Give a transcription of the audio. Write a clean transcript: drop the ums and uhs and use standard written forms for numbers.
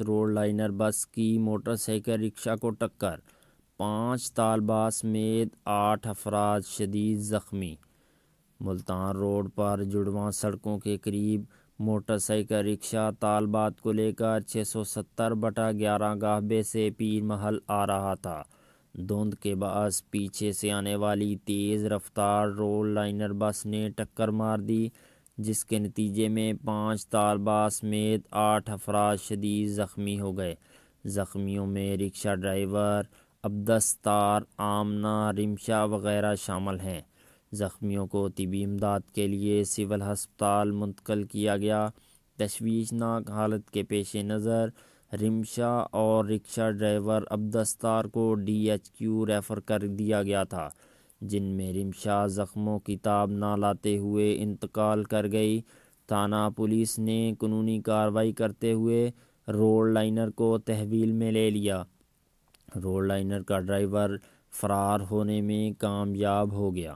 Road liner بس کی motor cycle رکشہ کو ٹکر، 5 طالبات سمیت 8 افراد شدید زخمی۔ ملتان روڈ پر جڑواں سڑکوں کے قریب موٹر سائیکل رکشہ طالبات کو لے کر 670/11 گاہبے سے پیر محل آ رہا تھا۔ دھند کے باعث پیچھے سے آنے والی تیز رفتار روڈ لائنر بس نے ٹکر مار دی، جس کے نتیجے میں 5 طالبات سمیت 8 افراد شدید زخمی ہو گئے۔ زخمیوں میں رکشہ ڈرائیور عبدالستار، آمنہ، رمشا وغیرہ شامل ہیں۔ زخمیوں کو طبی امداد کے لیے سول ہسپتال منتقل کیا گیا۔ تشویشناک حالت کے پیش نظر رمشا اور رکشہ ڈرائیور عبدالستار کو DHQ ریفر کر دیا گیا تھا، جن میں رمشا زخموں کی تاب نہ لاتے ہوئے انتقال کر گئی۔ تھانہ پولیس نے قانونی کارروائی کرتے ہوئے روڈ لائنر کو تحویل میں لے لیا۔ روڈ لائنر کا ڈرائیور فرار ہونے میں کامیاب ہو گیا۔